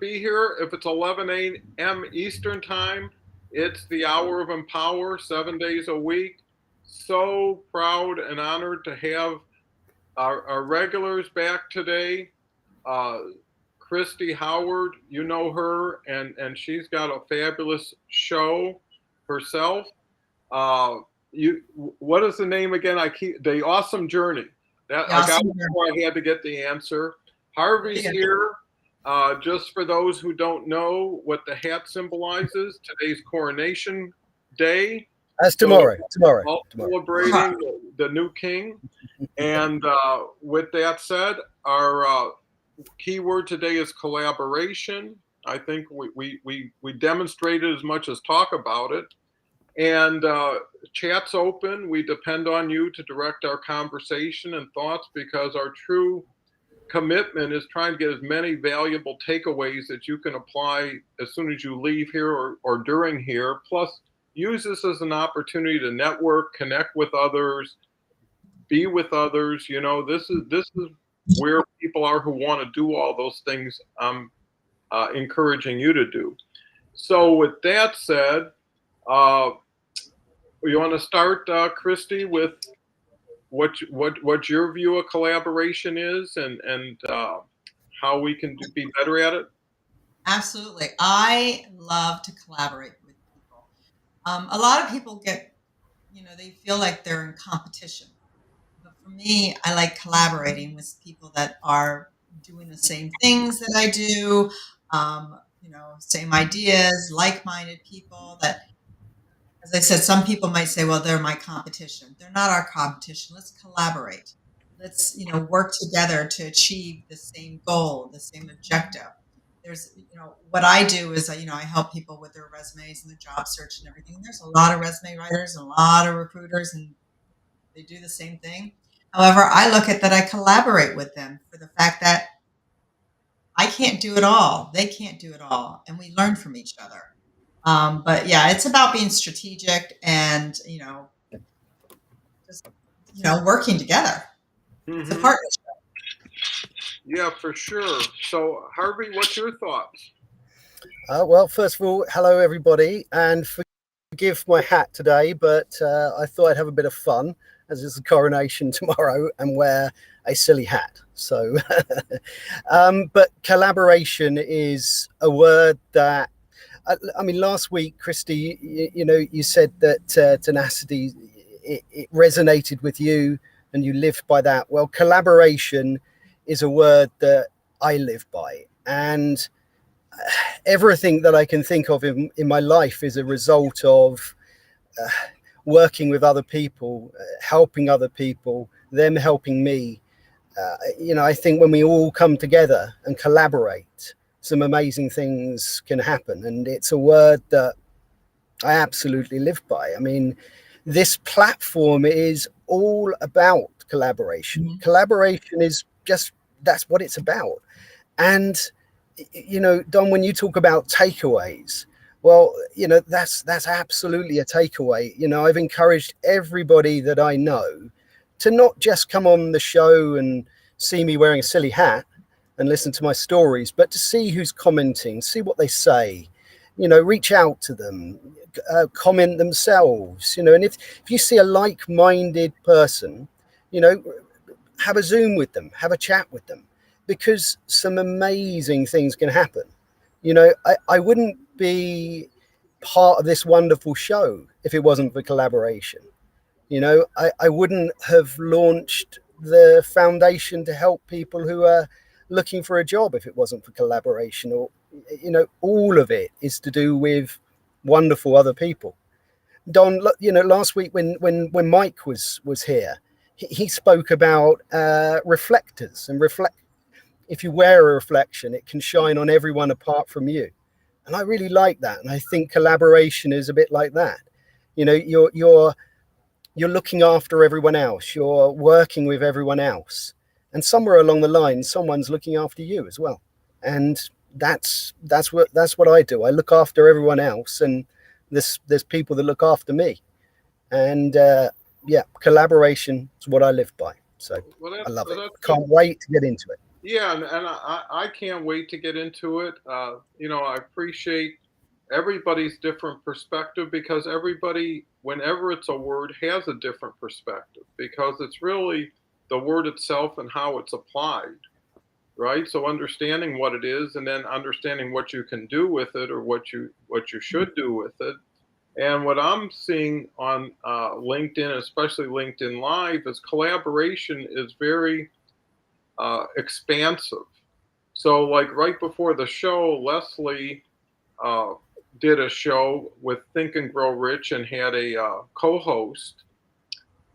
be here. If it's 11 a.m. Eastern Time, it's the Hour of Empower, 7 days a week. So proud and honored to have our regulars back today. Uh, Christy Howard, you know her, and she's got a fabulous show herself. Uh, you, what is the name again? I keep the Awesome Journey. That The I got awesome before I had to get the answer. Harvey's journey. here. Just for those who don't know what the hat symbolizes, today's coronation day. That's So tomorrow. Tomorrow. all Tomorrow. Uh-huh. celebrating the new king. And with that said, our keyword today is collaboration. I think we demonstrated as much as talk about it. And chat's open. We depend on you to direct our conversation and thoughts because our true commitment is trying to get as many valuable takeaways that you can apply as soon as you leave here or during here. Plus, use this as an opportunity to network, connect with others, be with others. This is where people are who want to do all those things. I'm encouraging you to do. So, with that said, uh, you want to start, Christy, with what your view of collaboration is and how we can be better at it? Absolutely. I love to collaborate with people. A lot of people get, they feel like they're in competition. But for me, I like collaborating with people that are doing the same things that I do, same ideas, like minded people that, as I said, some people might say, well, they're my competition. They're not our competition. Let's collaborate. Let's, work together to achieve the same goal, the same objective. What I do is, I help people with their resumes and the job search and everything. There's a lot of resume writers and a lot of recruiters, and they do the same thing. However, I look at that I collaborate with them for the fact that I can't do it all. They can't do it all. And we learn from each other. But yeah, it's about being strategic and, just, working together. It's a Hmm. partnership. Yeah, for sure. So, Harvey, what's your thoughts? Well, first of all, hello everybody, and forgive my hat today, but I thought I'd have a bit of fun as it's the coronation tomorrow and wear a silly hat. So, but collaboration is a word that I mean, last week, Christy, you said that tenacity it resonated with you and you lived by that. Well, collaboration is a word that I live by, and everything that I can think of in my life is a result of uh, working with other people, helping other people, them helping me. I think when we all come together and collaborate, some amazing things can happen. And it's a word that I absolutely live by. I mean, this platform is all about collaboration. Mhm. Collaboration is just, that's what it's about. And Don, when you talk about takeaways, well, that's absolutely a takeaway. I've encouraged everybody that I know to not just come on the show and see me wearing a silly hat and listen to my stories, but to see who's commenting, see what they say, reach out to them, comment themselves, and if you see a like-minded person, you know, have a Zoom with them, have a chat with them, because some amazing things can happen. I wouldn't be part of this wonderful show if it wasn't for collaboration. I wouldn't have launched the foundation to help people who are looking for a job if it wasn't for collaboration. Or, all of it is to do with wonderful other people. Don, last week when Mike was here, he spoke about reflectors and reflect. If you wear a reflection, it can shine on everyone apart from you. And I really like that. And I think collaboration is a bit like that. You're looking after everyone else. You're working with everyone else, and somewhere along the line, someone's looking after you as well. And that's what I do. I look after everyone else, and there's people that look after me. And yeah, collaboration is what I live by. So Well, I love it. that's good. Can't wait to get into it. Yeah, and I can't wait to get into it. I appreciate everybody's different perspective because everybody, whenever it's a word, has a different perspective because it's really the word itself and how it's applied, right? So understanding what it is and then understanding what you can do with it or what you should do with it. And what I'm seeing on LinkedIn, especially LinkedIn Live, is collaboration is very expansive. So, like right before the show, Leslie uh, did a show with Think and Grow Rich and had a co-host,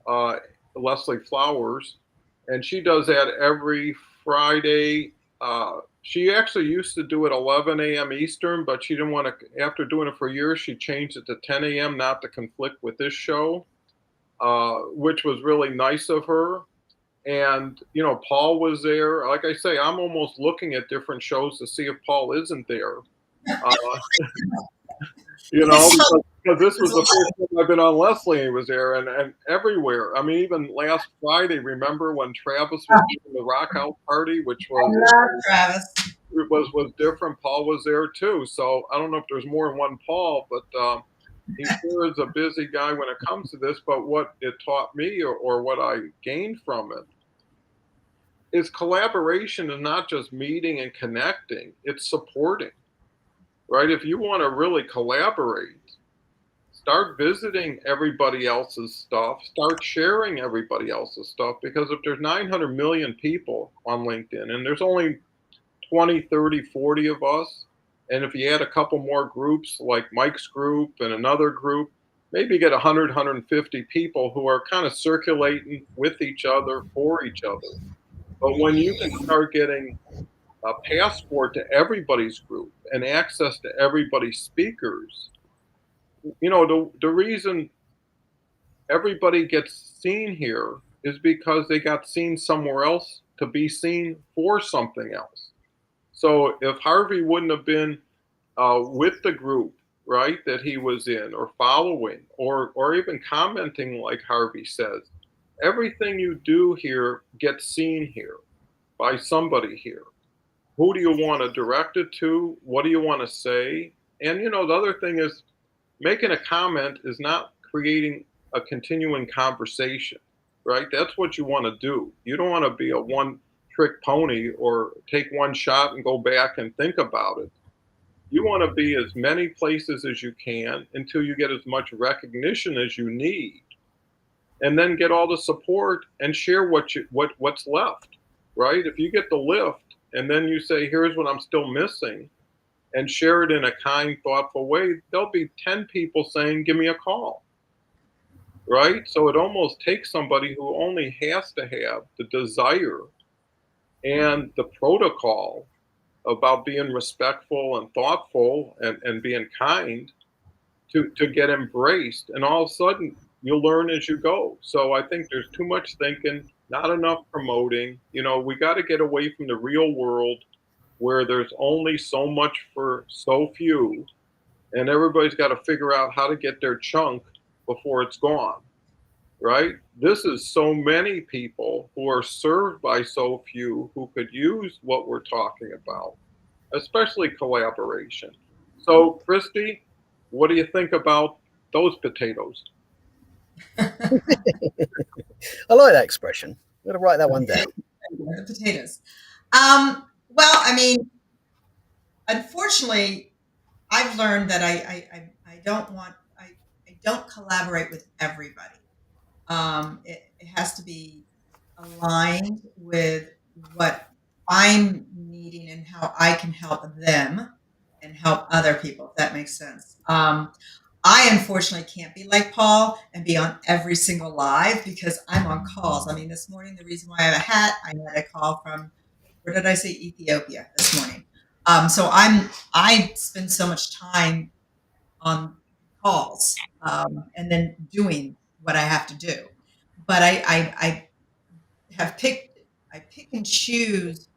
uh, Leslie Flowers, and she does that every Friday. She actually used to do it 11 a.m. Eastern, but she didn't want to. After doing it for years, she changed it to 10 a.m. not to conflict with this show, which was really nice of her. And Paul was there. Like I say, I'm almost looking at different shows to see if Paul isn't there. Uh, because this was the first time I've been on Leslie. He was there, and everywhere. I mean, even last Friday. Remember when Travis was doing the rock out party, which I love Travis. was different. Paul was there too. So I don't know if there's more than one Paul, but he sure is a busy guy when it comes to this. But what it taught me, or what I gained from it, is collaboration is not just meeting and connecting, it's supporting, right? If you want to really collaborate, start visiting everybody else's stuff, start sharing everybody else's stuff, because if there's 900 million people on LinkedIn and there's only 20, 30, 40 of us, and if you add a couple more groups like Mike's group and another group, maybe get 100, 150 people who are kind of circulating with each other, for each other. But when you can start getting a passport to everybody's group and access to everybody's speakers, the reason everybody gets seen here is because they got seen somewhere else to be seen for something else. So if Harvey wouldn't have been with the group, right, that he was in, or following, or even commenting, like Harvey says, everything you do here gets seen here by somebody here. Who do you want to direct it to? What do you want to say? And the other thing is, making a comment is not creating a continuing conversation, right? That's what you want to do. You don't want to be a one trick pony or take one shot and go back and think about it. You want to be as many places as you can until you get as much recognition as you need, and then get all the support and share what's left, right? If you get the lift and then you say, here's what I'm still missing, and share it in a kind, thoughtful way, there'll be 10 people saying, give me a call, right? So it almost takes somebody who only has to have the desire and the protocol about being respectful and thoughtful, and being kind, to get embraced. And all of a sudden, you'll learn as you go. So I think there's too much thinking, not enough promoting. We got to get away from the real world where there's only so much for so few, and everybody's got to figure out how to get their chunk before it's gone, right? This is so many people who are served by so few who could use what we're talking about, especially collaboration. So, Christy, what do you think about those potatoes? I like that expression. I'm going to write that one down. The potatoes. Well, I mean, unfortunately, I've learned that I don't want I don't collaborate with everybody. It has to be aligned with what I'm needing and how I can help them and help other people, if that makes sense. I unfortunately can't be like Paul and be on every single live because I'm on calls. I mean, this morning, the reason why I have a hat, I had a call from, where did I say, Ethiopia this morning. So I spend so much time on calls, and then doing what I have to do. But I have picked, I pick and choose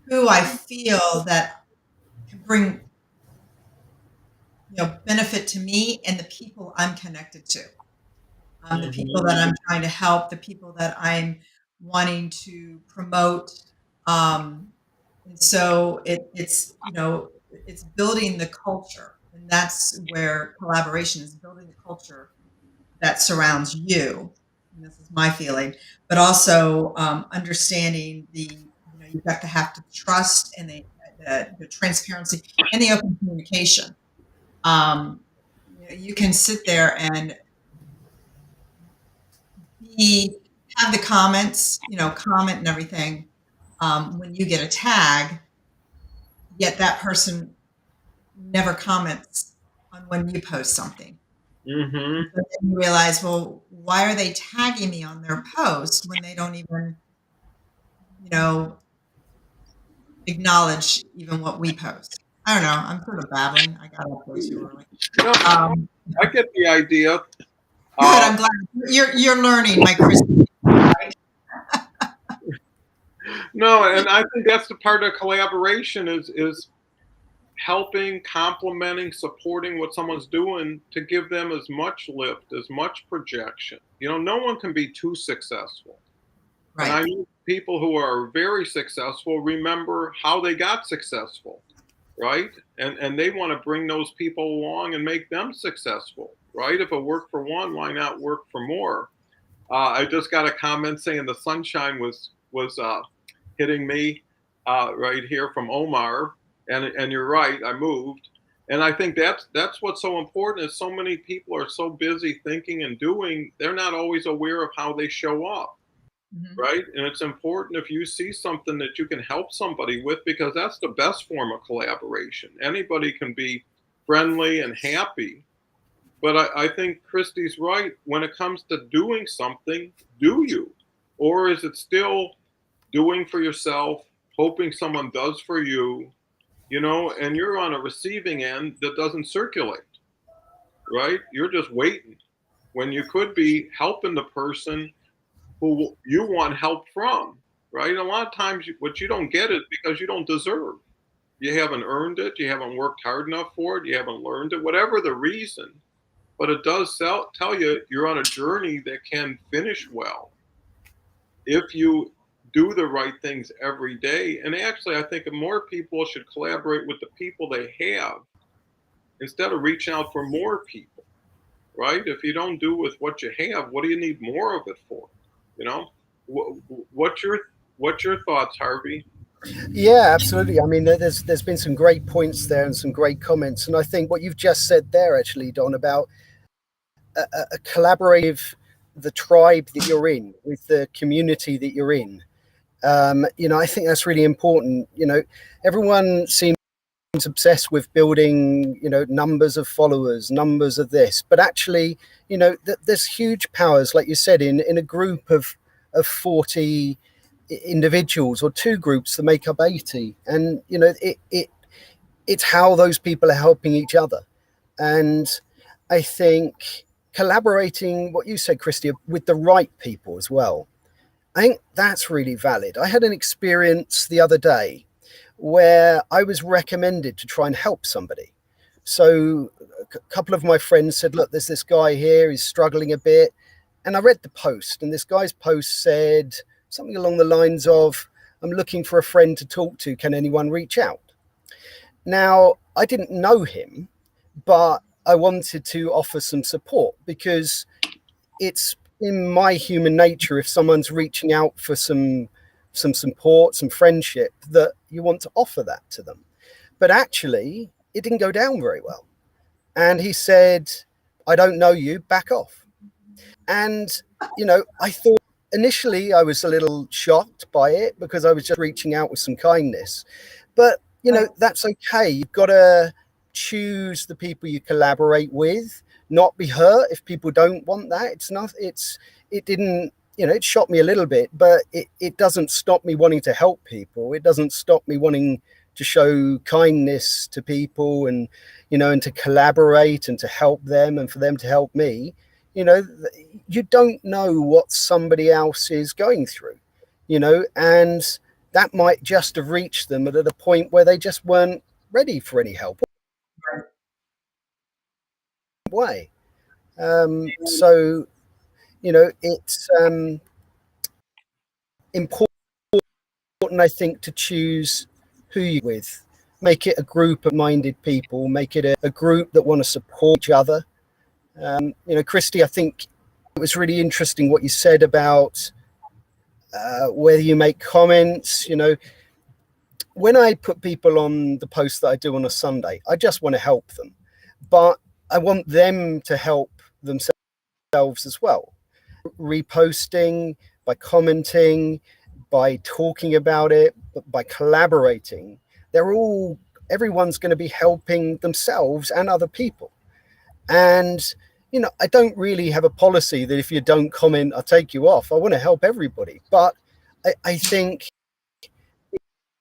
who I feel that can bring, benefit to me and the people I'm connected to. The people that I'm trying to help, the people that I'm wanting to promote. And so it's, it's building the culture. And that's where collaboration is, building the culture that surrounds you. And this is my feeling, but also understanding you've got to have to trust and the transparency and the open communication. You can sit there and be have the comments, comment and everything when you get a tag, yet that person never comments on when you post something. Mm-hmm. So then you realize, well, why are they tagging me on their post when they don't even, you know, acknowledge even what we post? I don't know. I'm sort of babbling. I got up way too early. No, I get the idea. Good. I'm glad you're learning, my Chris. No, and I think that's the part of collaboration is helping, complimenting, supporting what someone's doing to give them as much lift, as much projection. No one can be too successful. And I Right. know people who are very successful remember how they got successful, right? And they want to bring those people along and make them successful, right? If it worked for one, why not work for more? I just got a comment saying the sunshine was hitting me right here from Omar, and you're right, I moved, and I think that's what's so important is so many people are so busy thinking and doing, they're not always aware of how they show up, Mhm. right? And it's important if you see something that you can help somebody with because that's the best form of collaboration. Anybody can be friendly and happy, but I think Christy's right. When it comes to doing something, do you? Or is it still doing for yourself, hoping someone does for you, and you're on a receiving end that doesn't circulate, right? You're just waiting when you could be helping the person who you want help from, right? And a lot of times, what you don't get is because you don't deserve. You haven't earned it. You haven't worked hard enough for it. You haven't learned it, whatever the reason. But it does tell you you're on a journey that can finish well if you do the right things every day. And actually, I think more people should collaborate with the people they have instead of reaching out for more people, right? If you don't do with what you have, what do you need more of it for? You know, what's your thoughts, Harvey? Yeah, absolutely. I mean, there's been some great points there and some great comments, and I think what you've just said there, actually, Don, about a collaborative, the tribe that you're in, with the community that you're in. I think that's really important. Everyone seems obsessed with building, numbers of followers, numbers of this, but actually, there's huge powers, like you said, in a group of 40 individuals or two groups that make up 80, and it's how those people are helping each other. And I think collaborating, what you said, Christy, with the right people as well, I think that's really valid. I had an experience the other day where I was recommended to try and help somebody. So a couple of my friends said, look, there's this guy here, he's struggling a bit. And I read the post, and this guy's post said something along the lines of, I'm looking for a friend to talk to. Can anyone reach out? Now, I didn't know him, but I wanted to offer some support because it's in my human nature, if someone's reaching out for some support, some friendship, that you want to offer that to them. But actually, it didn't go down very well. And he said, I don't know you, back off. And, I thought initially I was a little shocked by it because I was just reaching out with some kindness. But, that's okay. You've got to choose the people you collaborate with, not be hurt if people don't want that. It didn't, it shocked me a little bit, but it doesn't stop me wanting to help people. It doesn't stop me wanting to show kindness to people and, and to collaborate and to help them and for them to help me. You don't know what somebody else is going through, and that might just have reached them at a point where they just weren't ready for any help. Way. So, it's important, I think, to choose who you with. Make it a group of minded people. Make it a group that want to support each other. Christy, I think it was really interesting what you said about whether you make comments. When I put people on the post that I do on a Sunday, I just want to help them, but I want them to help themselves as well. Reposting, by commenting, by talking about it, by collaborating, everyone's going to be helping themselves and other people. And I don't really have a policy that if you don't comment, I'll take you off. I want to help everybody, but I think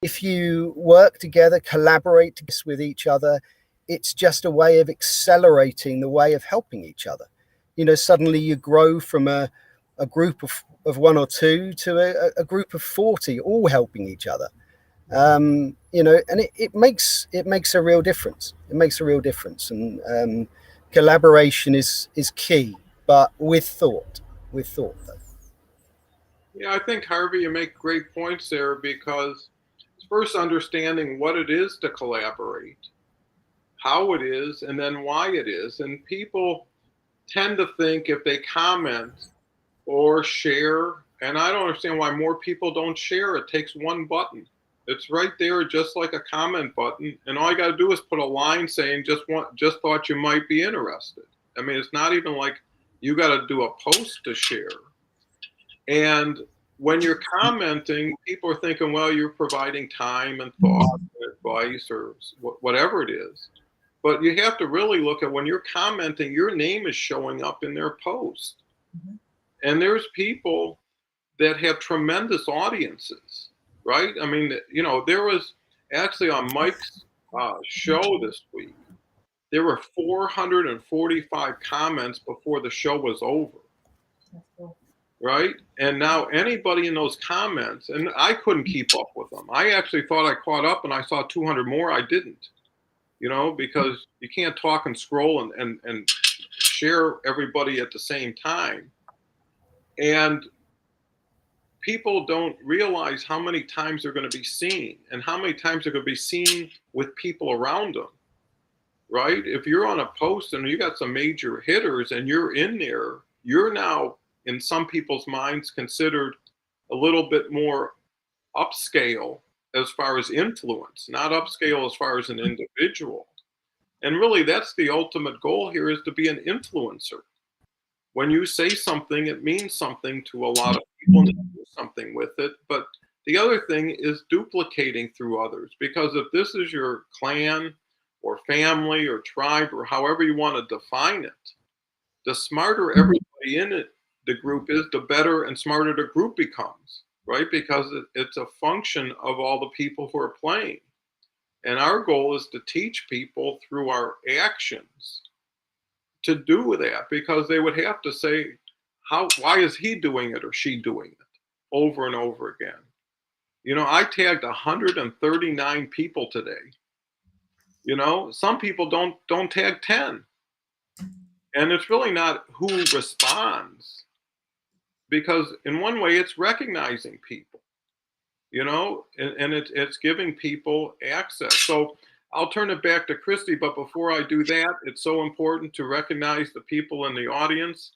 if you work together, collaborate with each other, it's just a way of accelerating the way of helping each other. Suddenly you grow from a group of one or two to a group of 40, all helping each other. And it makes a real difference. It makes a real difference. And collaboration is key, but with thought though. Yeah, I think, Harvey, you make great points there, because first understanding what it is to collaborate, how it is, and then why it is. And people tend to think if they comment or share, and I don't understand why more people don't share. It takes one button. It's right there, just like a comment button, and all you got to do is put a line saying just thought you might be interested. I mean, it's not even like you got to do a post to share. And when you're commenting, people are thinking, well, you're providing time and thought and advice or whatever it is. But you have to really look at when you're commenting, your name is showing up in their post. Mm-hmm. And there's people that have tremendous audiences, right? I mean, there was actually on Mike's show this week, there were 445 comments before the show was over. Right? And now anybody in those comments, and I couldn't keep up with them. I actually thought I caught up and I saw 200 more. I didn't, because you can't talk and scroll and share everybody at the same time. And people don't realize how many times they're going to be seen and how many times they're going to be seen with people around them. Right? If you're on a post and you got some major hitters and you're in there, you're now, in some people's minds, considered a little bit more upscale as far as influence, not upscale as far as an individual. And really, that's the ultimate goal here, is to be an influencer. When you say something, it means something to a lot of people, and they do something with it. But the other thing is duplicating through others, because if this is your clan or family or tribe or however you want to define it, the smarter everybody in it, the group is, the better and smarter the group becomes, right? Because it's a function of all the people who are playing. And our goal is to teach people through our actions to do that, because they would have to say, why is he doing it or she doing it over and over again? I tagged 139 people today. Some people don't tag 10. And it's really not who responds, because in one way it's recognizing people, and it's giving people access. So I'll turn it back to Christy, but before I do that, it's so important to recognize the people in the audience.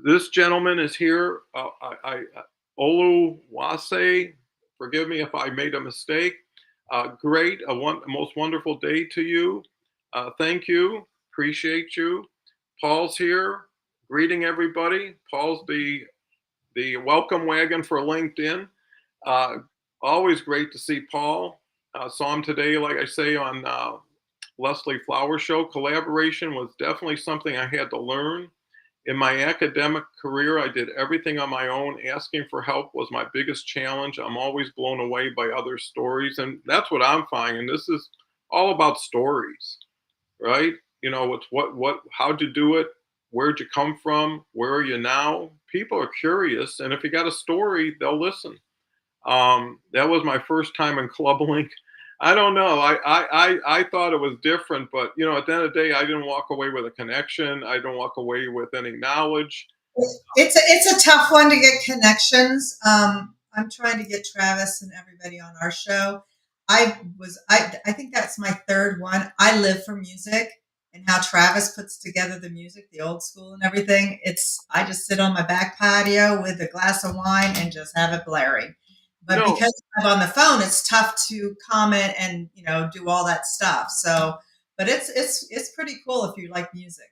This gentleman is here, Oluwase. Forgive me if I made a mistake. Great, most wonderful day to you. Thank you, appreciate you. Paul's here, greeting everybody. Paul's the welcome wagon for LinkedIn. Always great to see Paul. Saw him today, like I say, on Leslie Flower Show. Collaboration was definitely something I had to learn. In my academic career, I did everything on my own. Asking for help was my biggest challenge. I'm always blown away by other stories, and that's what I'm finding. This is all about stories, right? It's how'd you do it? Where'd you come from? Where are you now? People are curious, and if you got a story, they'll listen. That was my first time in Club Link. I don't know. I thought it was different, but at the end of the day, I didn't walk away with a connection. I didn't walk away with any knowledge. It's a tough one to get connections. I'm trying to get Travis and everybody on our show. I think that's my third one. I live for music and how Travis puts together the music, the old school and everything. I just sit on my back patio with a glass of wine and just have it blaring. But No, because I'm on the phone, it's tough to comment and do all that stuff. So, but it's pretty cool if you like music.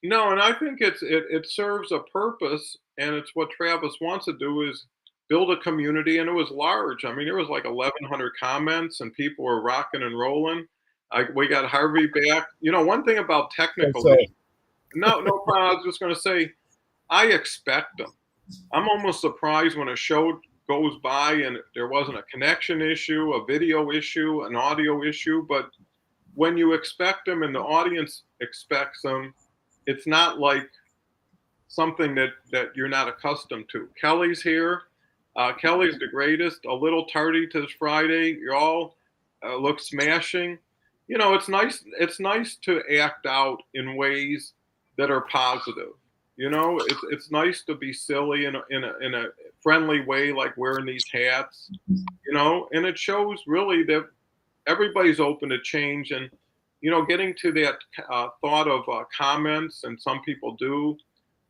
no, and I think it serves a purpose, and it's what Travis wants to do is build a community, and it was large. I mean, there was like 1,100 comments, and people were rocking and rolling. We got Harvey back. One thing about technical So, issues. No, no problem. I was just going to say, I expect them. I'm almost surprised when a show goes by and there wasn't a connection issue, a video issue, an audio issue. But when you expect them and the audience expects them, it's not like something that you're not accustomed to. Kelly's here. Kelly's the greatest. A little tardy to this Friday. You all look smashing. It's nice. It's nice to act out in ways that are positive. It's nice to be silly in a friendly way, like wearing these hats. And it shows really that everybody's open to change and getting to that thought of comments, and some people do.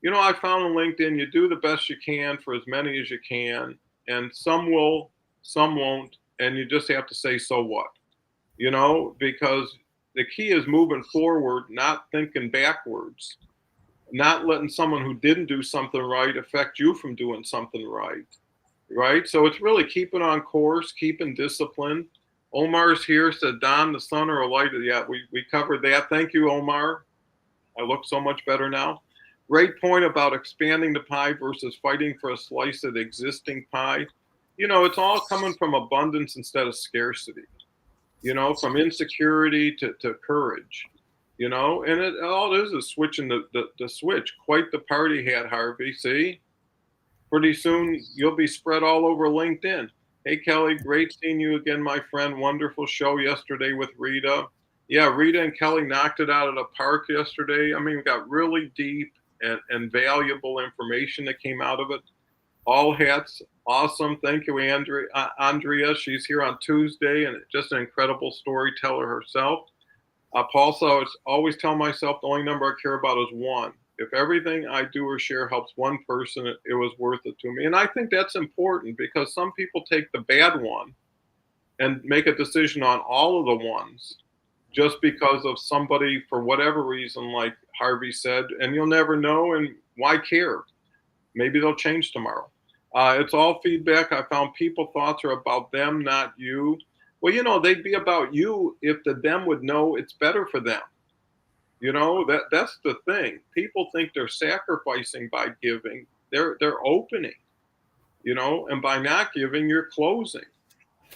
I found on LinkedIn, you do the best you can for as many as you can, and some will, some won't, and you just have to say, so what? Because the key is moving forward, not thinking backwards, not letting someone who didn't do something right affect you from doing something right. Right. So it's really keeping on course, keeping discipline. Omar's here, said, Don, the sun or a light. Yeah, we covered that. Thank you, Omar. I look so much better now. Great point about expanding the pie versus fighting for a slice of the existing pie. It's all coming from abundance instead of scarcity, from insecurity to courage, and all it is switching the switch. Quite the party hat, Harvey. See? Pretty soon you'll be spread all over LinkedIn. Hey, Kelly, great seeing you again, my friend. Wonderful show yesterday with Rita. Yeah, Rita and Kelly knocked it out of the park yesterday. I mean, we got really deep and valuable information that came out of it. All hats, awesome. Thank you, Andrea. She's here on Tuesday and just an incredible storyteller herself. Paul, so I always tell myself the only number I care about is one. If everything I do or share helps one person, it was worth it to me. And I think that's important because some people take the bad one and make a decision on all of the ones just because of somebody for whatever reason, like Harvey said, and you'll never know. And why care? Maybe they'll change tomorrow. It's all feedback. I found people thoughts are about them, not you. Well, they'd be about you if the them would know it's better for them. That's the thing. People think they're sacrificing by giving. They're opening, and by not giving, you're closing.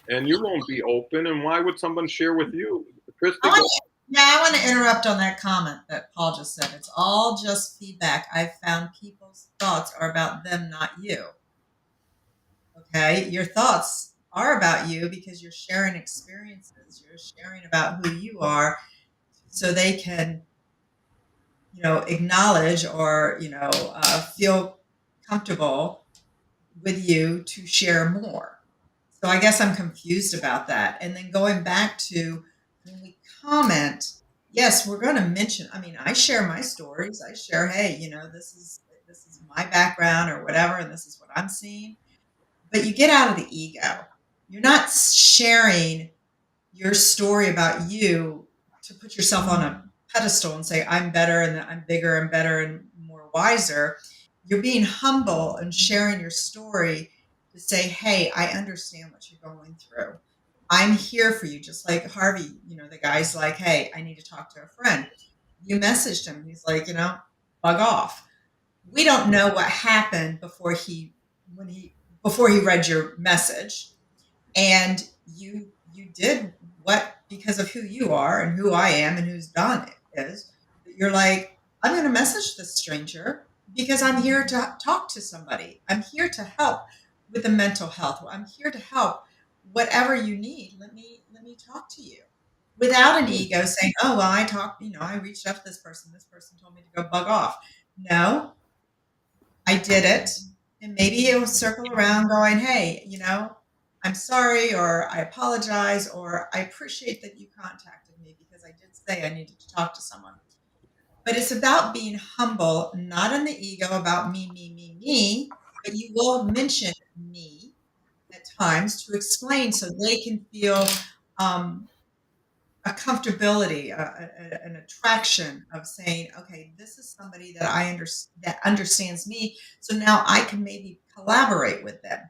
And you won't be open. And why would someone share with you? Christy, I want to interrupt on that comment that Paul just said. It's all just feedback. I've found people's thoughts are about them, not you. Okay? Your thoughts are about you because you're sharing experiences. You're sharing about who you are so they can acknowledge or feel comfortable with you to share more. So I guess I'm confused about that. And then going back to when we comment, yes, we're going to mention. I mean, I share my stories. I share, hey, this is my background or whatever, and this is what I'm seeing. But you get out of the ego. You're not sharing your story about you to put yourself on a pedestal and say I'm better and I'm bigger and better and more wiser. You're being humble and sharing your story to say, hey, I understand what you're going through. I'm here for you. Just like Harvey, the guy's like, hey, I need to talk to a friend. You messaged him. He's like, bug off. We don't know what happened before he read your message, and you did what, because of who you are and who I am and who's Don is, you're like, I'm going to message this stranger because I'm here to talk to somebody. I'm here to help with the mental health. I'm here to help whatever you need. Let me talk to you without an ego saying, oh, well, I reached out to this person. This person told me to go bug off. No, I did it. And maybe he'll circle around going, hey, I'm sorry, or I apologize, or I appreciate that you contacted me because I did say I needed to talk to someone. But it's about being humble, not in the ego about me, but you will mention me at times to explain so they can feel um, a comfortability, an attraction of saying, okay, this is somebody that that understands me. So now I can maybe collaborate with them.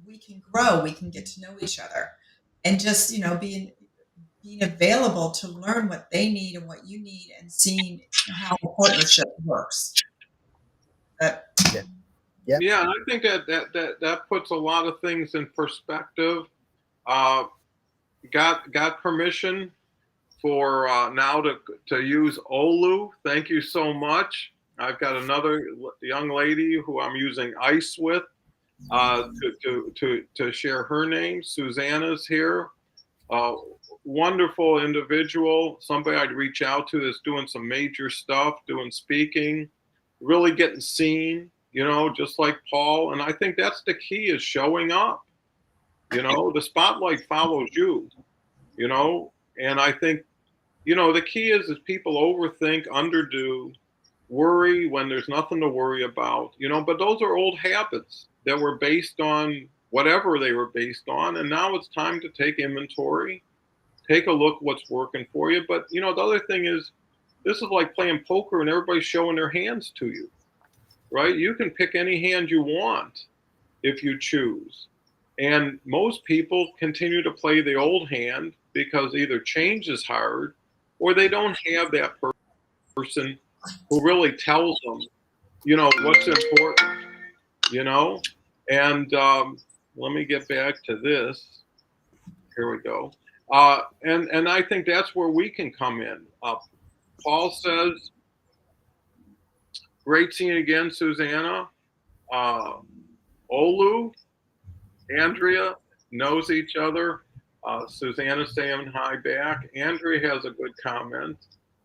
We can grow, we can get to know each other, and just being available to learn what they need and what you need, and seeing how a partnership works. But Yeah. Yeah. Yeah, and I think that puts a lot of things in perspective. Uh, got permission for now to use Olu. Thank you so much. I've got another young lady who I'm using ice with to share her name. Susanna's here. Wonderful individual, somebody I'd reach out to that's doing some major stuff, doing speaking, really getting seen, just like Paul. And I think that's the key, is showing up. The spotlight follows you, and I think, the key is people overthink, underdo, worry when there's nothing to worry about, but those are old habits that were based on whatever they were based on. And now it's time to take inventory, take a look what's working for you. But, the other thing is, this is like playing poker and everybody's showing their hands to you, right? You can pick any hand you want if you choose. And most people continue to play the old hand because either change is hard or they don't have that person who really tells them, what's important, And let me get back to this. Here we go. And I think that's where we can come in. Paul says, great seeing you again, Susanna. Olu, Andrea knows each other. Susanna saying hi back. Andrea has a good comment.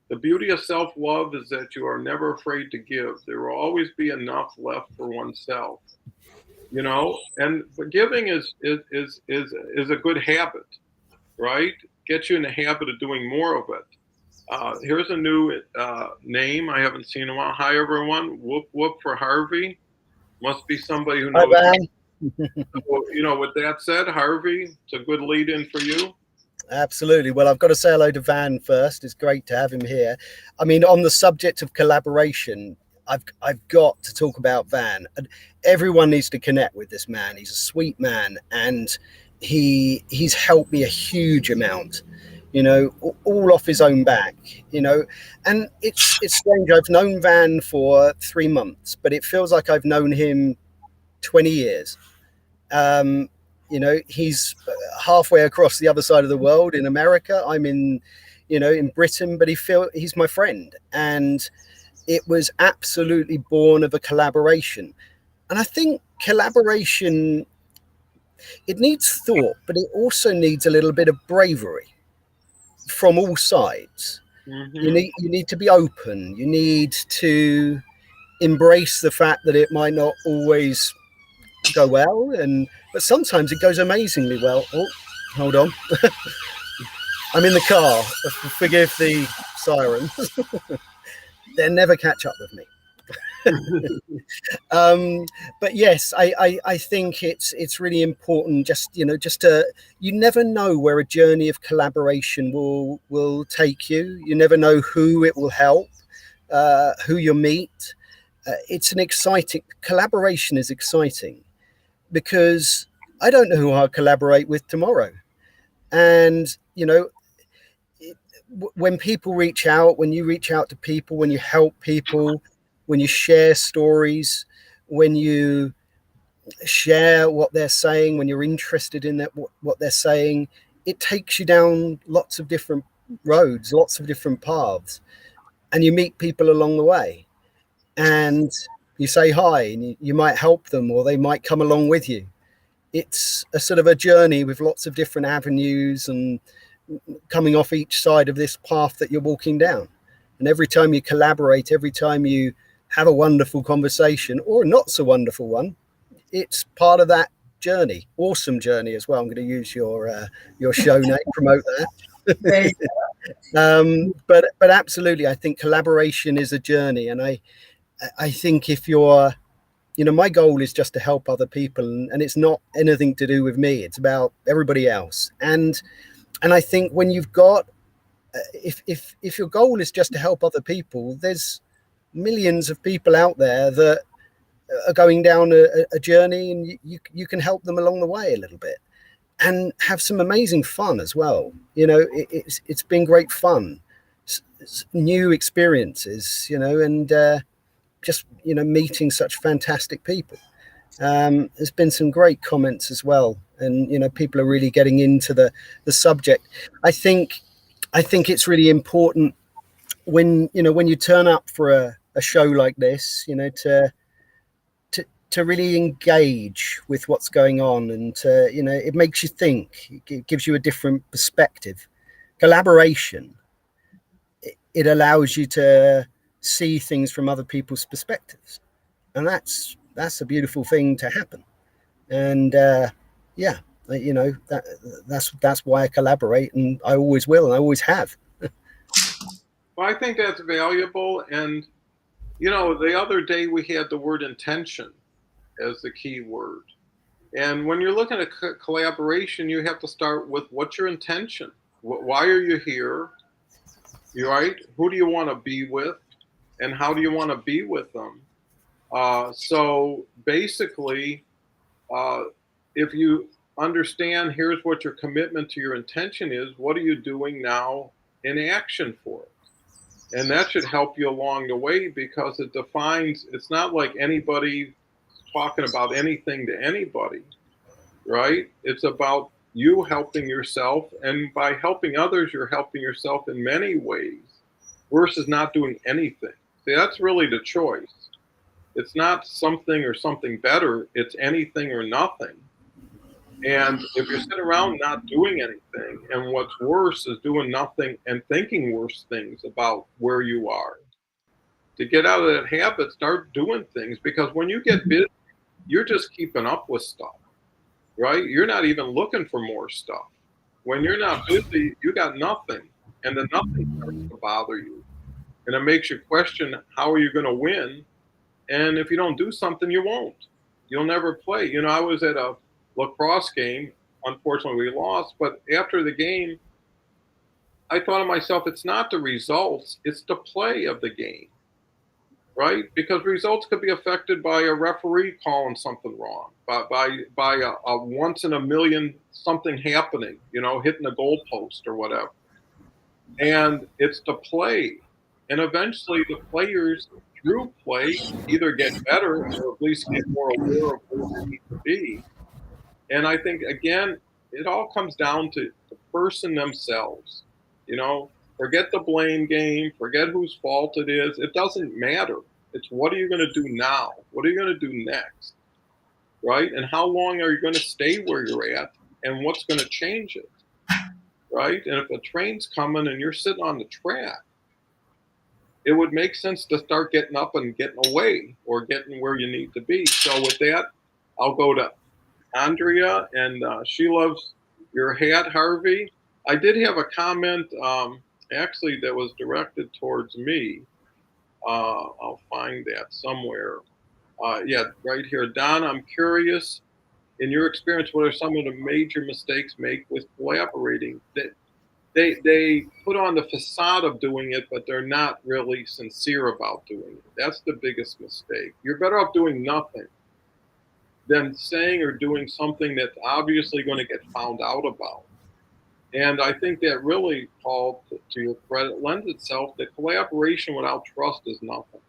The beauty of self-love is that you are never afraid to give. There will always be enough left for oneself. And giving is a good habit, right? Get you in the habit of doing more of it. Here's a new name I haven't seen in a while. Hi, everyone. Whoop, whoop for Harvey. Must be somebody who knows. Hi, With that said, Harvey, it's a good lead in for you. Absolutely. Well, I've got to say hello to Van first. It's great to have him here. I mean, on the subject of collaboration, I've got to talk about Van. And everyone needs to connect with this man. He's a sweet man, and he's helped me a huge amount, all off his own back, and it's strange. I've known Van for 3 months, but it feels like I've known him 20 years. He's halfway across the other side of the world in America. I'm in Britain, but he's my friend. And it was absolutely born of a collaboration. And I think collaboration, it needs thought, but it also needs a little bit of bravery from all sides. Mm-hmm. You need to be open. You need to embrace the fact that it might not always go well, but sometimes it goes amazingly well. Oh, hold on. I'm in the car. Forgive the sirens. They'll never catch up with me. But yes, I think it's really important. Just to, you never know where a journey of collaboration will take you. You never know who it will help, who you'll meet. It's an exciting collaboration. Is exciting because I don't know who I'll collaborate with tomorrow, and when people reach out, when you reach out to people, when you help people, when you share stories, when you share what they're saying, when you're interested in what they're saying, it takes you down lots of different roads, lots of different paths, and you meet people along the way, and you say hi, and you might help them, or they might come along with you. It's a sort of a journey with lots of different avenues and coming off each side of this path that you're walking down. And every time you collaborate, every time you have a wonderful conversation or a not so wonderful one. It's part of that journey. Awesome journey as well. I'm going to use your show name, promote that. There you But absolutely, I think collaboration is a journey, and I think if you're, my goal is just to help other people, and it's not anything to do with me. It's about everybody else, and I think when you've got, if your goal is just to help other people, there's millions of people out there that are going down a journey, and you can help them along the way a little bit and have some amazing fun as well. It's been great fun, new experiences, and just meeting such fantastic people. There's been some great comments as well, and people are really getting into the subject. I think it's really important when you turn up for a show like this, to really engage with what's going on, and it makes you think. It gives you a different perspective. Collaboration, it allows you to see things from other people's perspectives, and that's a beautiful thing to happen. And yeah, that's why I collaborate, and I always will, and I always have. Well, I think that's valuable. And, the other day we had the word intention as the key word. And when you're looking at collaboration, you have to start with what's your intention? Why are you here? You right? Who do you want to be with? And how do you want to be with them? So basically, if you understand, here's what your commitment to your intention is, what are you doing now in action for it? And that should help you along the way, because it defines, it's not like anybody talking about anything to anybody, right? It's about you helping yourself. And by helping others, you're helping yourself in many ways versus not doing anything. See, that's really the choice. It's not something or something better. It's anything or nothing. And if you're sitting around not doing anything, and what's worse is doing nothing and thinking worse things about where you are, to get out of that habit, start doing things. Because when you get busy, you're just keeping up with stuff, right? You're not even looking for more stuff. When you're not busy, you got nothing, and the nothing starts to bother you. And it makes you question, how are you going to win? And if you don't do something, you won't. You'll never play. I was at a lacrosse game. Unfortunately, we lost. But after the game, I thought to myself, it's not the results, it's the play of the game, right? Because results could be affected by a referee calling something wrong, by a once in a million something happening, hitting a goalpost or whatever. And it's the play. And eventually the players, through play, either get better or at least get more aware of where they need to be. And I think, again, it all comes down to the person themselves. Forget the blame game, forget whose fault it is. It doesn't matter. It's what are you going to do now? What are you going to do next? Right? And how long are you going to stay where you're at? And what's going to change it? Right? And if a train's coming and you're sitting on the track, it would make sense to start getting up and getting away, or getting where you need to be. So with that, I'll go to Andrea, and she loves your hat, Harvey. I did have a comment, actually, that was directed towards me. I'll find that somewhere. Yeah, right here. Don, I'm curious, in your experience, what are some of the major mistakes made with collaborating? They put on the facade of doing it, but they're not really sincere about doing it. That's the biggest mistake. You're better off doing nothing than saying or doing something that's obviously going to get found out about. And I think that really, Paul, to your credit, lends itself that collaboration without trust is nothing.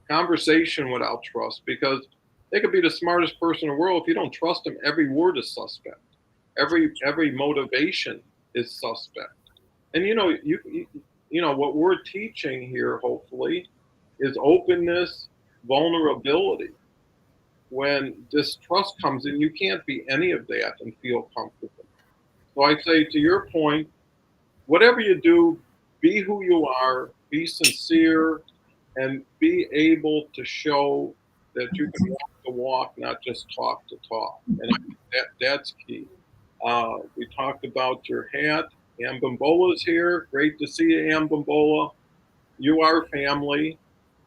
Conversation without trust, because they could be the smartest person in the world. If you don't trust them, every word is suspect. Every motivation is suspect. And what we're teaching here, hopefully, is openness, vulnerability. When distrust comes in, you can't be any of that and feel comfortable. So I say, to your point, whatever you do, be who you are, be sincere, and be able to show that you can walk the walk, not just talk the talk. And I think that's key. We talked about your hat. Ambambola's here. Great to see you, Ambambola. You are family.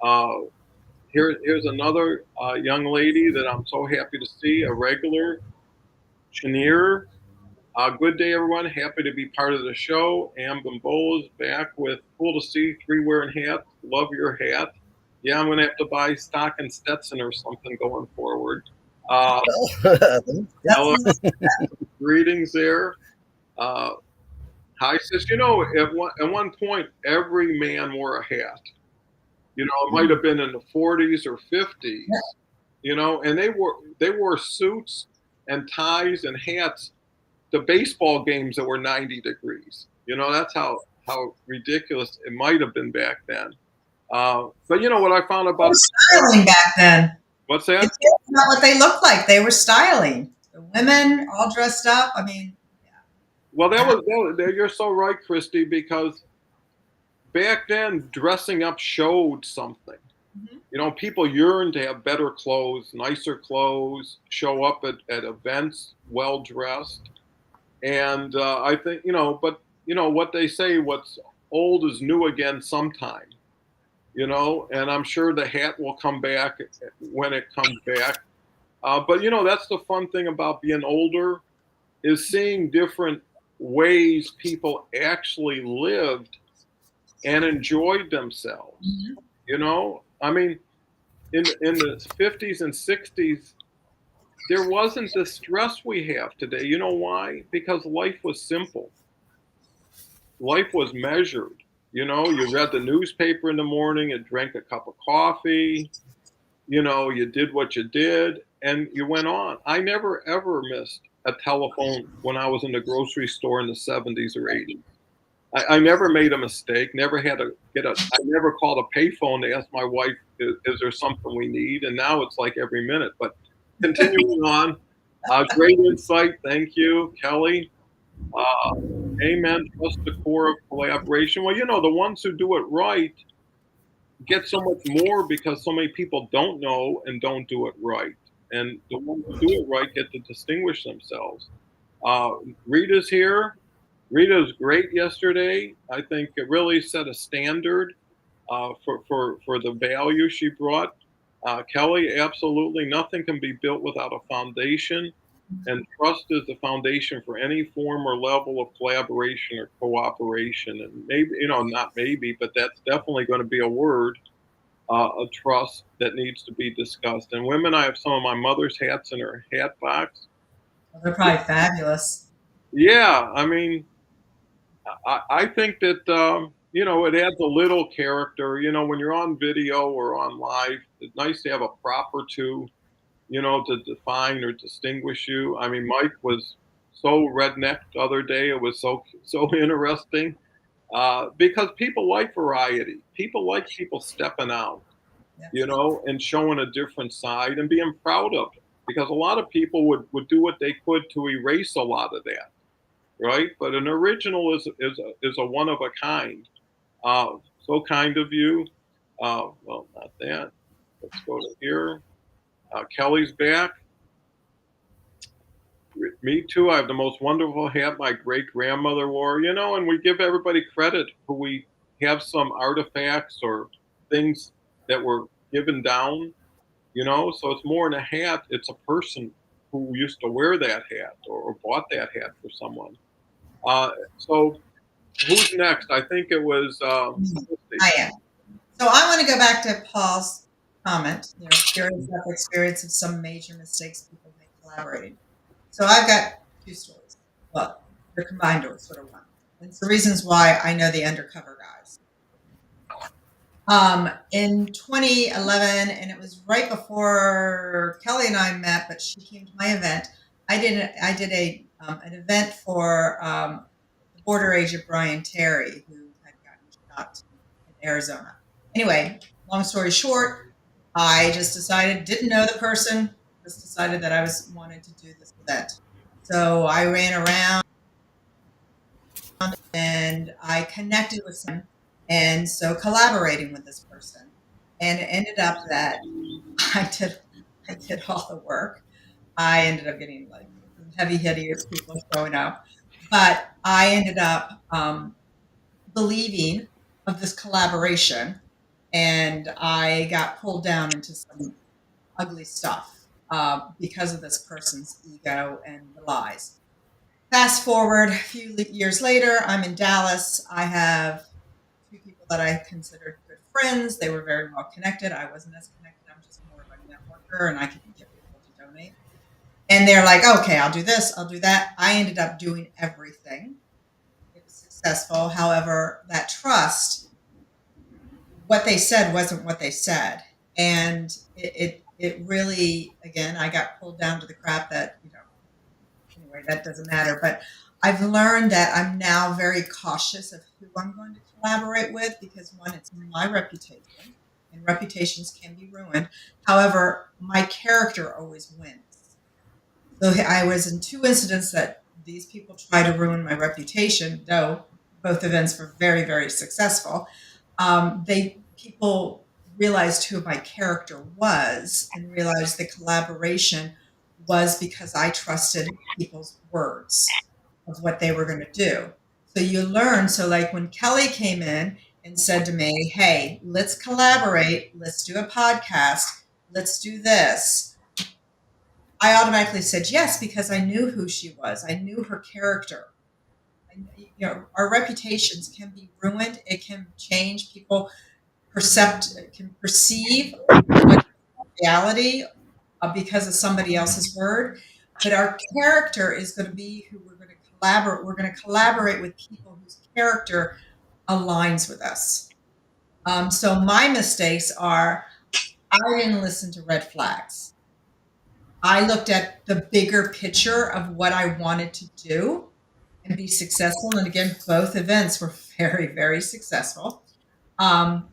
Uh, here's another young lady that I'm so happy to see, a regular, Chenier. Good day, everyone. Happy to be part of the show. Ambambola's back with cool to see, 3 wearing hats. Love your hat. Yeah, I'm going to have to buy stock and Stetson or something going forward. Hello, greetings there. Hi, sis. You know, at one point, every man wore a hat. You know, it might have been in the 40s or 50s. You know, and they wore suits and ties and hats to baseball games that were 90 degrees. You know, that's how ridiculous it might have been back then. But you know what I found about styling back then. What's that? It's not what they looked like. They were styling. The women all dressed up. I mean, yeah. Well, you're so right, Christy, because back then dressing up showed something. Mm-hmm. You know, people yearn to have better clothes, nicer clothes, show up at events well dressed. And I think, you know, but, you know, what they say, what's old is new again sometime, you know, and I'm sure the hat will come back when it comes back. But, you know, that's the fun thing about being older is seeing different ways people actually lived and enjoyed themselves. Mm-hmm. You know, I mean, in the 50s and 60s, there wasn't the stress we have today. You know why? Because life was simple. Life was measured. You know, you read the newspaper in the morning and drank a cup of coffee. You know, you did what you did and you went on. I never ever missed a telephone when I was in the grocery store in the 70s or 80s. I never made a mistake. Never had to I never called a payphone to ask my wife, is there something we need? And now it's like every minute. But continuing on, great insight. Thank you, Kelly. Amen. Trust the core of collaboration. Well, you know, the ones who do it right get so much more because so many people don't know and don't do it right. And the ones who do it right get to distinguish themselves. Rita's here. Rita was great yesterday. I think it really set a standard for the value she brought. Kelly, absolutely nothing can be built without a foundation, and trust is the foundation for any form or level of collaboration or cooperation. And maybe, you know, not maybe, but that's definitely going to be a word, a trust that needs to be discussed. And women, I have some of my mother's hats in her hat box. Well, they're probably fabulous. Yeah, I mean, I think that you know, it adds a little character. You know, when you're on video or on live, it's nice to have a prop or two, you know, to define or distinguish you. I mean, Mike was so redneck the other day. It was so interesting because people like variety. People like people stepping out, Yeah. you know, and showing a different side and being proud of it. Because a lot of people would do what they could to erase a lot of that, right? But an original is a one of a kind. So kind of you. Well, not that. Let's go to here. Kelly's back. Me too. I have the most wonderful hat my great grandmother wore. You know, and we give everybody credit who we have some artifacts or things that were given down. You know, so it's more than a hat. It's a person who used to wear that hat or bought that hat for someone. So who's next? I think it was. I am. So I want to go back to Paul's comment. You know, curious about the experience of some major mistakes people make collaborating. So I've got 2 stories. Well, they're combined or sort of one. And it's the reasons why I know the undercover guys. In 2011, and it was right before Kelly and I met, but she came to my event. I did an event for the border agent Brian Terry, who had gotten shot in Arizona. Anyway, long story short, I just didn't know the person, just decided that I wanted to do this event. So I ran around and I connected with him. And so collaborating with this person. And it ended up that I did I did all the work. I ended up getting like heavy hitters, people showing up, but I ended up believing of this collaboration, and I got pulled down into some ugly stuff because of this person's ego and the lies. Fast forward a few years later, I'm in Dallas. I have two people that I considered good friends. They were very well connected. I wasn't as connected. I'm just more of a networker, and I could get people to donate. And they're like, okay, I'll do this, I'll do that. I ended up doing everything. It was successful. However, that trust, what they said wasn't what they said. And it really, again, I got pulled down to the crap that, anyway, that doesn't matter. But I've learned that I'm now very cautious of who I'm going to collaborate with because, one, it's my reputation, and reputations can be ruined. However, my character always wins. So I was in two incidents that these people tried to ruin my reputation, though both events were very, very successful. They people realized who my character was and realized the collaboration was because I trusted people's words of what they were going to do. So you learn. So like when Kelly came in and said to me, "Hey, let's collaborate. Let's do a podcast. Let's do this." I automatically said yes because I knew who she was. I knew her character. Our reputations can be ruined. It can change people can perceive what reality because of somebody else's word. But our character is going to be who we're going to collaborate. We're going to collaborate with people whose character aligns with us. So my mistakes are I didn't listen to red flags. I looked at the bigger picture of what I wanted to do and be successful. And again, both events were very, very successful. Um,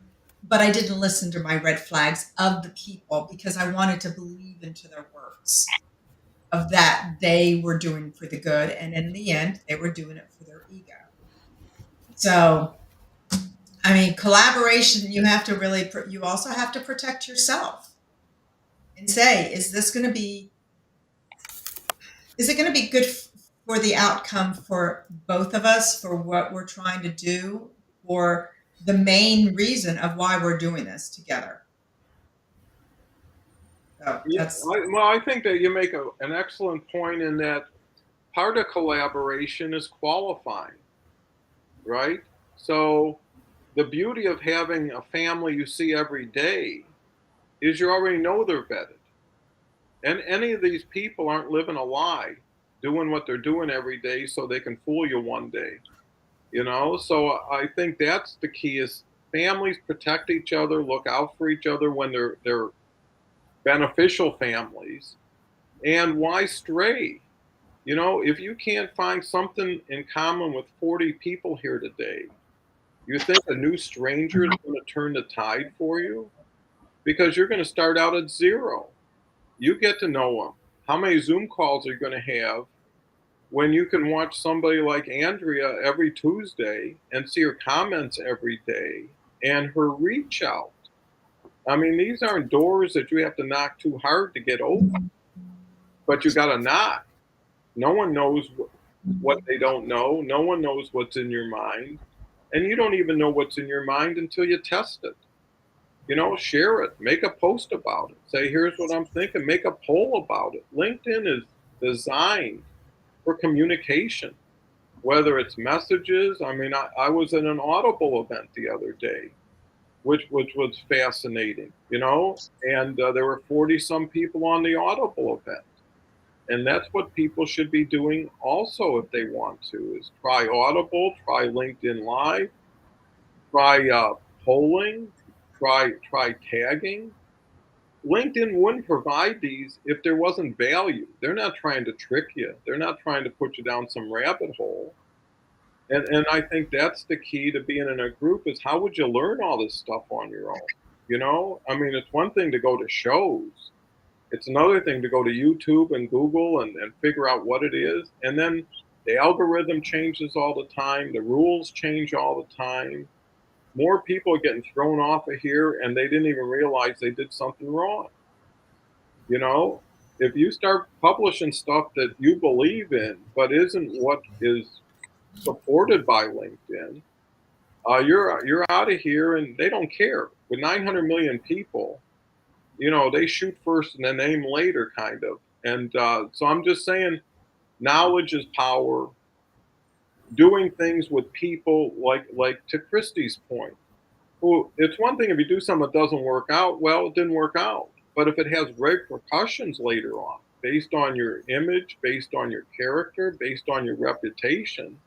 but I didn't listen to my red flags of the people because I wanted to believe into their words of that they were doing for the good. And in the end, they were doing it for their ego. So, I mean, collaboration, you also have to protect yourself and say, is it going to be good for the outcome for both of us, for what we're trying to do, or the main reason of why we're doing this together? So Yeah, that's I think that you make an excellent point in that part of collaboration is qualifying, right? So the beauty of having a family you see every day is you already know they're vetted. And any of these people aren't living a lie, doing what they're doing every day so they can fool you one day. So I think that's the key is families protect each other, look out for each other when they're beneficial families. And why stray? If you can't find something in common with 40 people here today, you think a new stranger is going to turn the tide for you? Because you're going to start out at zero. You get to know them. How many Zoom calls are you going to have when you can watch somebody like Andrea every Tuesday and see her comments every day and her reach out? I mean, these aren't doors that you have to knock too hard to get open, but you got to knock. No one knows what they don't know. No one knows what's in your mind. And you don't even know what's in your mind until you test it. Share it, make a post about it, say, here's what I'm thinking, make a poll about it. LinkedIn is designed for communication, whether it's messages. I mean, I was at an Audible event the other day, which was fascinating, and there were 40 some people on the Audible event. And that's what people should be doing also if they want to, is try Audible, try LinkedIn Live, try polling, try tagging. LinkedIn wouldn't provide these if there wasn't value. They're not trying to trick you. They're not trying to put you down some rabbit hole. And I think that's the key to being in a group is how would you learn all this stuff on your own? I mean, it's one thing to go to shows. It's another thing to go to YouTube and Google and figure out what it is. And then the algorithm changes all the time. The rules change all the time. more people are getting thrown off of here and they didn't even realize they did something wrong. You know, if you start publishing stuff that you believe in but isn't what is supported by LinkedIn, you're out of here, and they don't care. With 900 million people, you know, they shoot first and then aim later, kind of. And so I'm just saying, knowledge is power. Doing things with people, like to Christie's point. Well, it's one thing if you do something that doesn't work out. Well, it didn't work out. But if it has repercussions later on, based on your image, based on your character, based on your reputation,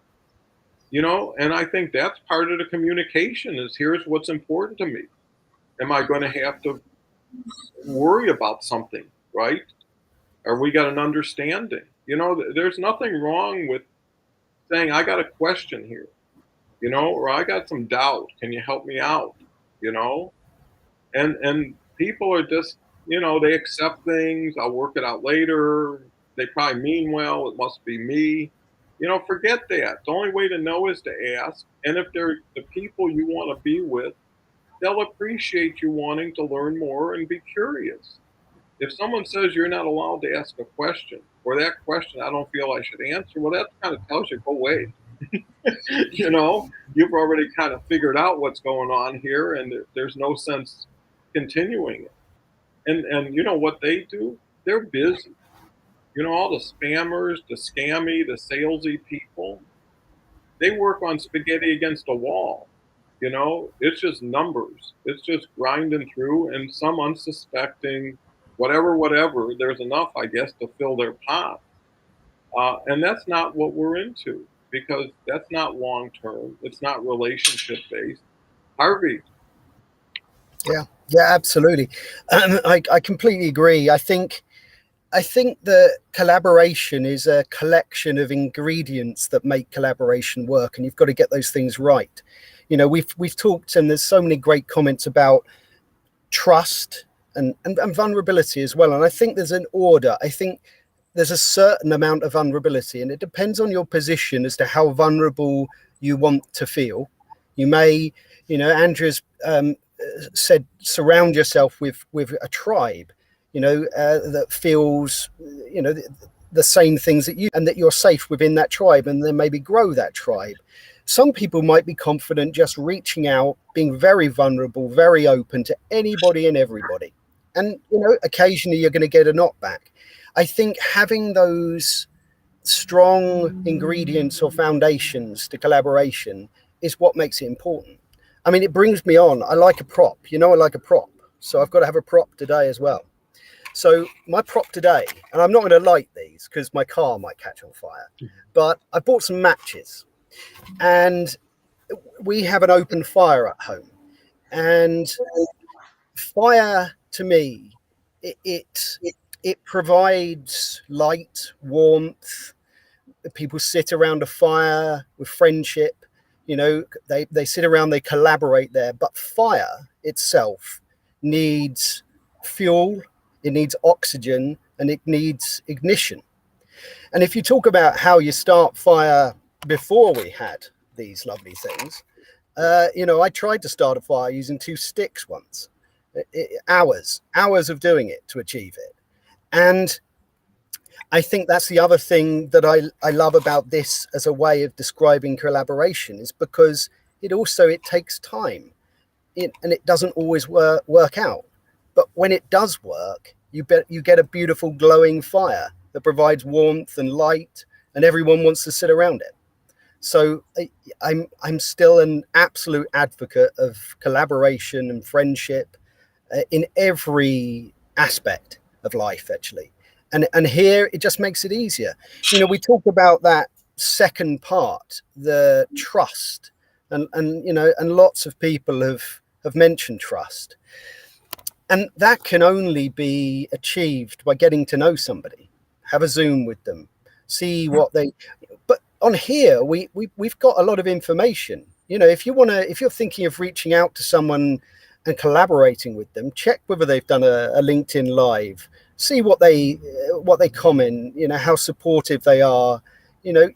you know, and I think that's part of the communication is here's what's important to me. Am I going to have to worry about something, right? Or we got an understanding? You know, there's nothing wrong with saying, I got a question here, you know, or I got some doubt. Can you help me out? You know, and people are just, you know, they accept things. I'll work it out later. They probably mean well. It must be me. You know, forget that. The only way to know is to ask. And if they're the people you want to be with, they'll appreciate you wanting to learn more and be curious. If someone says you're not allowed to ask a question, or that question I don't feel I should answer, well, that kind of tells you, go away. You know, you've already kind of figured out what's going on here, and there's no sense continuing it. And you know what they do? They're busy. You know, all the spammers, the scammy, the salesy people, they work on spaghetti against a wall. You know, it's just numbers. It's just grinding through, and some unsuspecting, whatever. There's enough, I guess, to fill their pot. And that's not what we're into, because that's not long term. It's not relationship based. Harvey. Yeah, absolutely. I completely agree. I think that collaboration is a collection of ingredients that make collaboration work, and you've got to get those things right. You know, we've talked, and there's so many great comments about trust and vulnerability as well. And I think there's an order. I think there's a certain amount of vulnerability, and it depends on your position as to how vulnerable you want to feel. You may, you know, Andrea's said, surround yourself with a tribe, you know, that feels, you know, the same things that you, and that you're safe within that tribe, and then maybe grow that tribe. Some people might be confident just reaching out, being very vulnerable, very open to anybody and everybody. And, you know, occasionally you're going to get a knockback. I think having those strong ingredients or foundations to collaboration is what makes it important. I mean, it brings me on. I like a prop. You know, I like a prop. So I've got to have a prop today as well. So my prop today, and I'm not going to light these because my car might catch on fire, but I bought some matches, and we have an open fire at home. And fire, to me, it provides light, warmth. People sit around a fire with friendship. You know, they sit around, they collaborate there. But fire itself needs fuel, it needs oxygen, and it needs ignition. And if you talk about how you start fire before we had these lovely things, you know, I tried to start a fire using 2 sticks once. Hours of doing it to achieve it. And I think that's the other thing that I love about this as a way of describing collaboration, is because it takes time, and it doesn't always work out. But when it does work, you get a beautiful glowing fire that provides warmth and light, and everyone wants to sit around it. So I'm still an absolute advocate of collaboration and friendship in every aspect of life, actually. And here it just makes it easier. You know, we talk about that second part, the trust, and you know, and lots of people have mentioned trust. And that can only be achieved by getting to know somebody, have a Zoom with them, see what they. But on here, we've got a lot of information. You know, if you're thinking of reaching out to someone and collaborating with them, check whether they've done a LinkedIn Live, see what they comment. You know, how supportive they are. You know,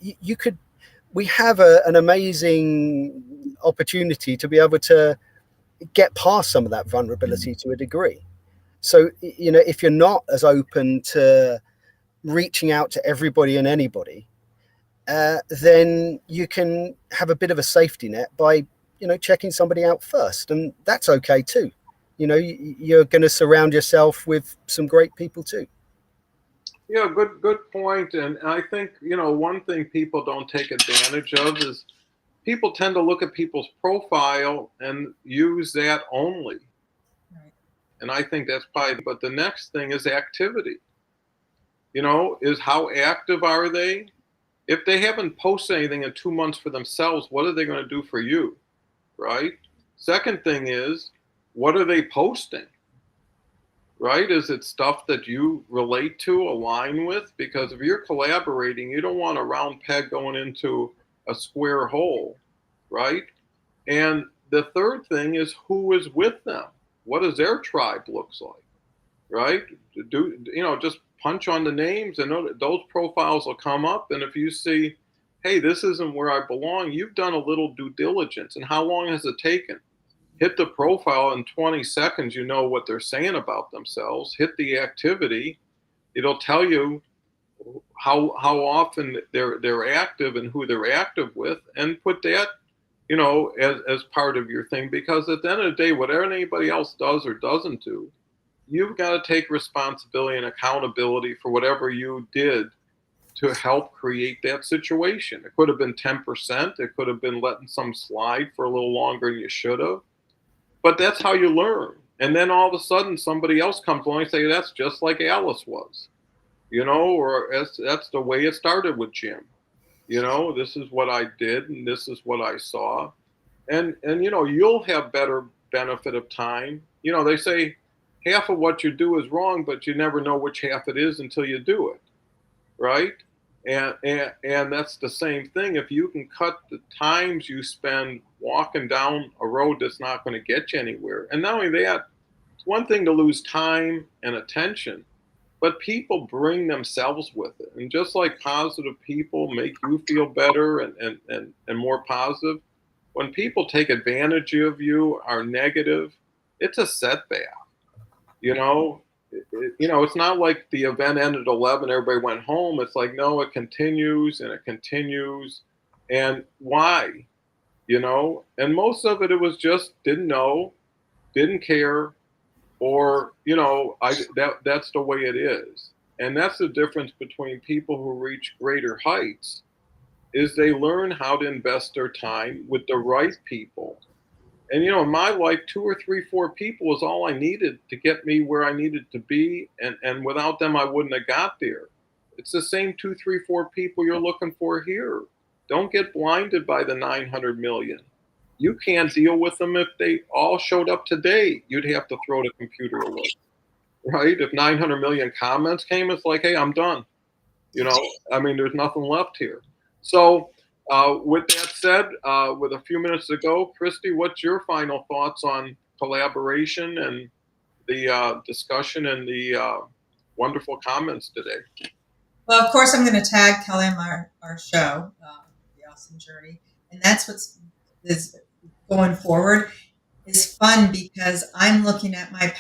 we have an amazing opportunity to be able to get past some of that vulnerability to a degree. So, you know, if you're not as open to reaching out to everybody and anybody, then you can have a bit of a safety net by, you know, checking somebody out first. And that's okay too. You know, you're going to surround yourself with some great people too. Yeah, good point. And I think, you know, one thing people don't take advantage of is people tend to look at people's profile and use that only. Right. And I think that's probably, but the next thing is activity. You know, is how active are they? If they haven't posted anything in 2 months for themselves, what are they going to do for you? Right? Second thing is, what are they posting? Right? Is it stuff that you relate to, align with? Because if you're collaborating, you don't want a round peg going into a square hole, right? And the third thing is who is with them? What does their tribe looks like, right? Do you know? Just punch on the names, and those profiles will come up. And if you see, hey, this isn't where I belong, you've done a little due diligence. And how long has it taken? Hit the profile in 20 seconds, you know what they're saying about themselves. Hit the activity, it'll tell you how often they're active and who they're active with, and put that, you know, as part of your thing. Because at the end of the day, whatever anybody else does or doesn't do, you've got to take responsibility and accountability for whatever you did to help create that situation. It could have been 10%, it could have been letting some slide for a little longer than you should have. But that's how you learn. And then all of a sudden, somebody else comes along and say, that's just like Alice was, you know, or that's the way it started with Jim. You know, this is what I did and this is what I saw. And you know, you'll have better benefit of time. You know, they say half of what you do is wrong, but you never know which half it is until you do it, right? And that's the same thing. If you can cut the times you spend walking down a road that's not going to get you anywhere, and not only that, it's one thing to lose time and attention, but people bring themselves with it. And just like positive people make you feel better and more positive, when people take advantage of you, are negative, it's a setback. You know, you know, it's not like the event ended at 11, everybody went home. It's like, no, it continues and it continues. And why? You know, and most of it was just didn't know, didn't care, or, you know, that's the way it is. And that's the difference between people who reach greater heights, is they learn how to invest their time with the right people. And you know, in my life, two or three, four people was all I needed to get me where I needed to be. And without them, I wouldn't have got there. It's the same two, three, four people you're looking for here. Don't get blinded by the 900 million. You can't deal with them. If they all showed up today, you'd have to throw the computer away, right? If 900 million comments came, it's like, hey, I'm done. You know, I mean, there's nothing left here. So, with that said, with a few minutes to go, Christy, what's your final thoughts on collaboration and the discussion and the wonderful comments today? Well, of course, I'm going to tag Kelly on our show, The Awesome Journey. And that's what's is going forward is fun because I'm looking at my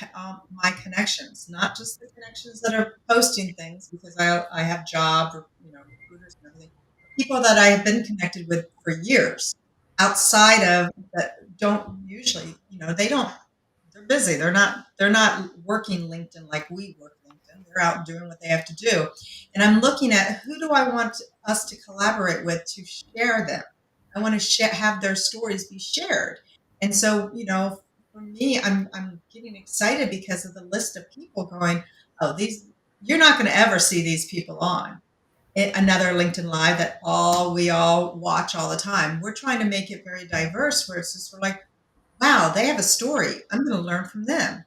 connections, not just the connections that are posting things because I have job or, you know, recruiters and everything. People that I have been connected with for years outside of that don't usually, you know, they're busy. They're not working LinkedIn like we work LinkedIn. They're out doing what they have to do. And I'm looking at who do I want us to collaborate with to share them. I want to have their stories be shared. And so, you know, for me, I'm getting excited because of the list of people going, oh, these you're not going to ever see these people on another LinkedIn Live that we all watch all the time. We're trying to make it very diverse where it's just we're like, wow, they have a story. I'm going to learn from them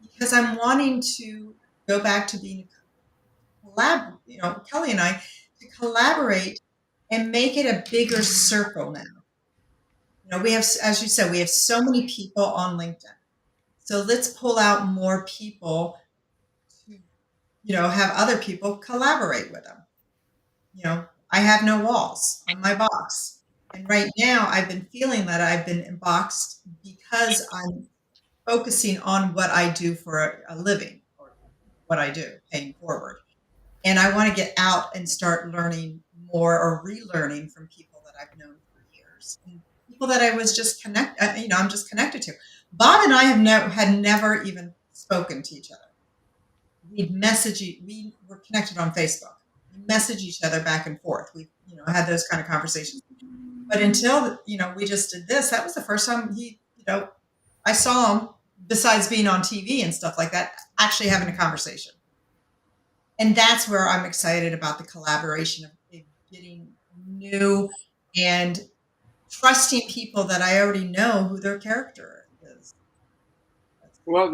because I'm wanting to go back to being you know, Kelly and I to collaborate and make it a bigger circle now. You know, we have, as you said, we have so many people on LinkedIn. So let's pull out more people to, you know, have other people collaborate with them. You know, I have no walls on my box. And right now, I've been feeling that I've been boxed because I'm focusing on what I do for a living, or what I do, paying forward. And I want to get out and start learning more, or relearning from people that I've known for years, and people that I was just I'm just connected to. Bob and I had never even spoken to each other. We were connected on Facebook. We message each other back and forth. We, had those kind of conversations. But until, we just did this, that was the first time I saw him, besides being on TV and stuff like that, actually having a conversation. And that's where I'm excited about the collaboration of getting new and trusting people that I already know who their character is. Well,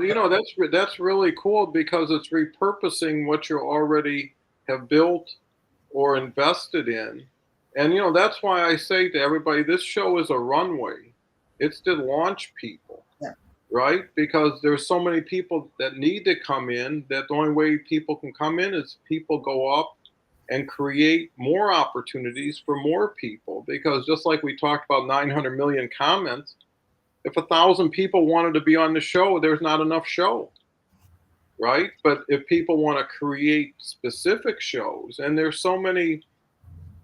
that's really cool because it's repurposing what you already have built or invested in. And that's why I say to everybody, this show is a runway. It's to launch people, Yeah. right? Because there's so many people that need to come in, that the only way people can come in is people go up and create more opportunities for more people. Because just like we talked about 900 million comments, if 1,000 people wanted to be on the show, there's not enough show, right? But if people want to create specific shows, and there's so many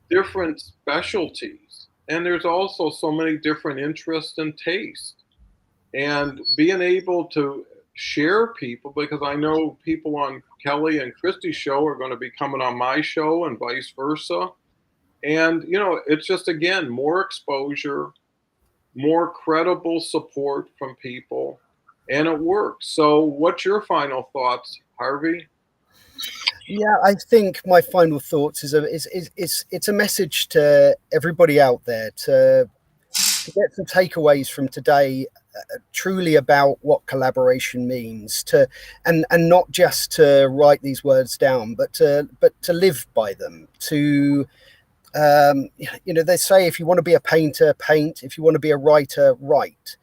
different specialties, and there's also so many different interests and tastes, and being able to share people, because I know people on Kelly and Christy's show are going to be coming on my show and vice versa. And, it's just, again, more exposure, more credible support from people, and it works. So what's your final thoughts, Harvey? Yeah, I think my final thoughts is it's a message to everybody out there to get some takeaways from today, truly about what collaboration means, and not just to write these words down, but to live by them. They say if you want to be a painter, paint. If you want to be a writer, write.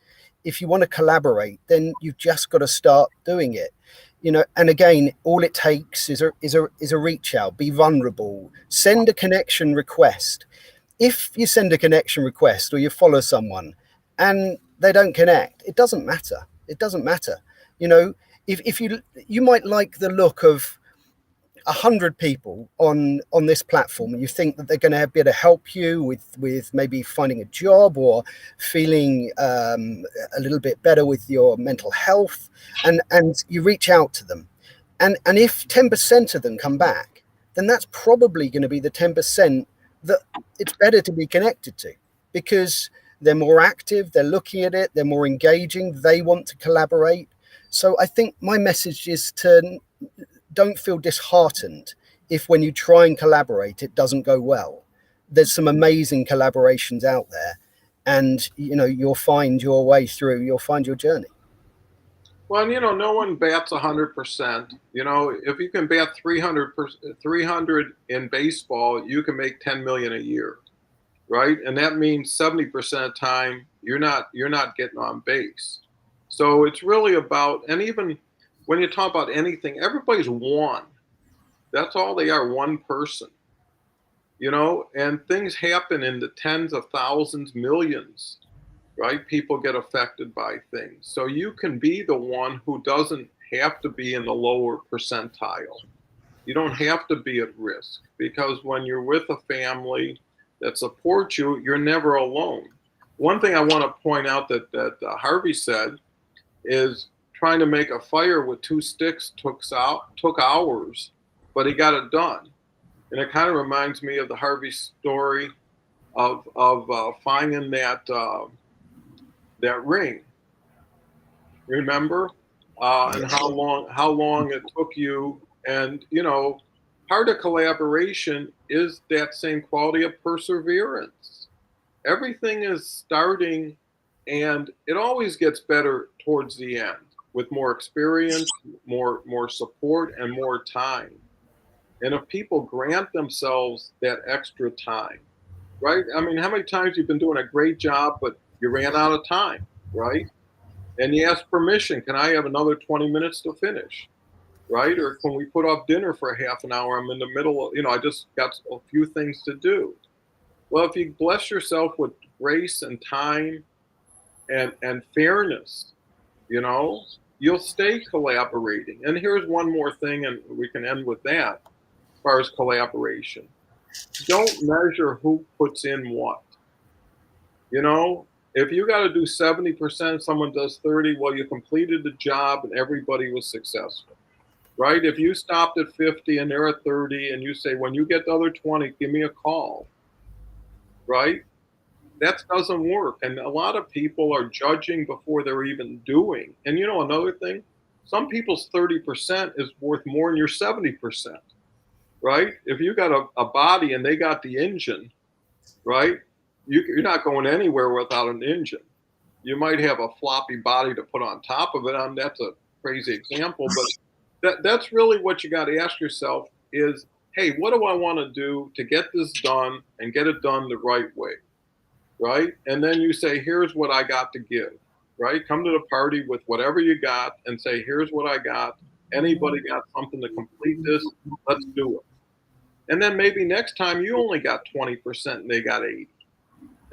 If you want to collaborate, then you've just got to start doing it. And again, all it takes is a reach out, be vulnerable, send a connection request. If you send a connection request or you follow someone and they don't connect, it doesn't matter. It doesn't matter. If you might like the look of 100 people on this platform, and you think that they're going to be able to help you with maybe finding a job or feeling a little bit better with your mental health, and you reach out to them, and if 10% of them come back, then that's probably going to be the 10% that it's better to be connected to, because they're more active, they're looking at it, they're more engaging, they want to collaborate. So I think my message is to don't feel disheartened if when you try and collaborate, it doesn't go well. There's some amazing collaborations out there, and you'll find your way through, you'll find your journey. Well, no one bats 100%. If you can bat 300 in baseball, you can make 10 million a year, right? And that means 70% of the time you're not getting on base. So it's really about, and even when you talk about anything, everybody's one. That's all they are, one person. And things happen in the tens of thousands, millions, right? People get affected by things. So you can be the one who doesn't have to be in the lower percentile. You don't have to be at risk, because when you're with a family that supports you, you're never alone. One thing I want to point out that Harvey said is, trying to make a fire with 2 sticks took hours, but he got it done. And it kind of reminds me of the Harvey story of finding that ring. Remember, and how long it took you. And part of collaboration is that same quality of perseverance. Everything is starting, and it always gets better towards the end, with more experience, more support, and more time. And if people grant themselves that extra time, right? I mean, how many times you've been doing a great job, but you ran out of time, right? And you ask permission, can I have another 20 minutes to finish, right? Or can we put off dinner for half an hour? I'm in the middle of, I just got a few things to do. Well, if you bless yourself with grace and time and fairness, you know, you'll stay collaborating. And here's one more thing, and we can end with that as far as collaboration. Don't measure who puts in what. You know, if you got to do 70%, someone does 30, well, you completed the job and everybody was successful, right? If you stopped at 50 and they're at 30 and you say, when you get the other 20, give me a call, right? That doesn't work. And a lot of people are judging before they're even doing. And you know, another thing, some people's 30% is worth more than your 70%, right? If you got a body and they got the engine, right? You're not going anywhere without an engine. You might have a floppy body to put on top of it. That's a crazy example, but that's really what you got to ask yourself is, hey, what do I want to do to get this done and get it done the right way, right? And then you say, here's what I got to give, right? Come to the party with whatever you got and say, here's what I got. Anybody got something to complete this? Let's do it. And then maybe next time you only got 20% and they got 80.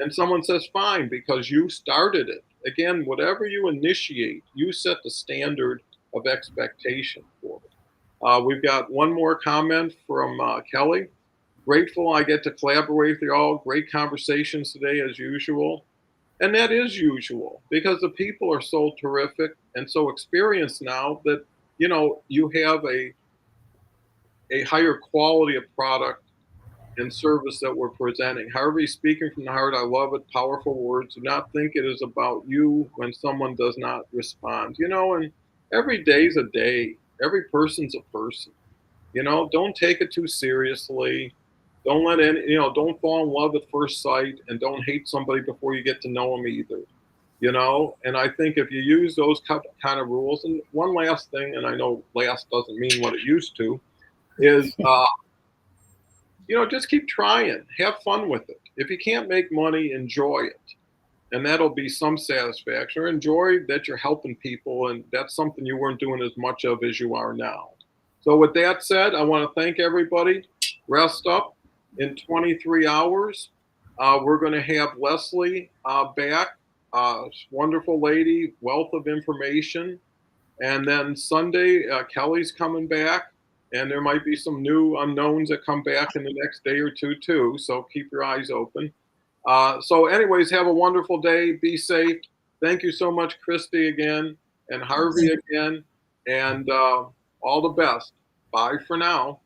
And someone says, fine, because you started it. Again, whatever you initiate, you set the standard of expectation for it. We've got one more comment from Kelly. Grateful I get to collaborate with you all. Great conversations today, as usual. And that is usual because the people are so terrific and so experienced now that, you know, you have a higher quality of product and service that we're presenting. Harvey, speaking from the heart, I love it. Powerful words. Do not think it is about you when someone does not respond. You know, and every day's a day. Every person's a person. You know, don't take it too seriously. Don't let any, you know, don't fall in love at first sight and don't hate somebody before you get to know them either. You know, and I think if you use those kind of rules, and one last thing, and I know last doesn't mean what it used to, is you know, just keep trying. Have fun with it. If you can't make money, enjoy it. And that'll be some satisfaction. Or enjoy that you're helping people, and that's something you weren't doing as much of as you are now. So with that said, I want to thank everybody. Rest up. In 23 hours, we're going to have Leslie back. Wonderful lady, wealth of information. And then Sunday, Kelly's coming back. And there might be some new unknowns that come back in the next day or two, too. So keep your eyes open. So anyways, have a wonderful day. Be safe. Thank you so much, Christy, again, and Harvey again. And all the best. Bye for now.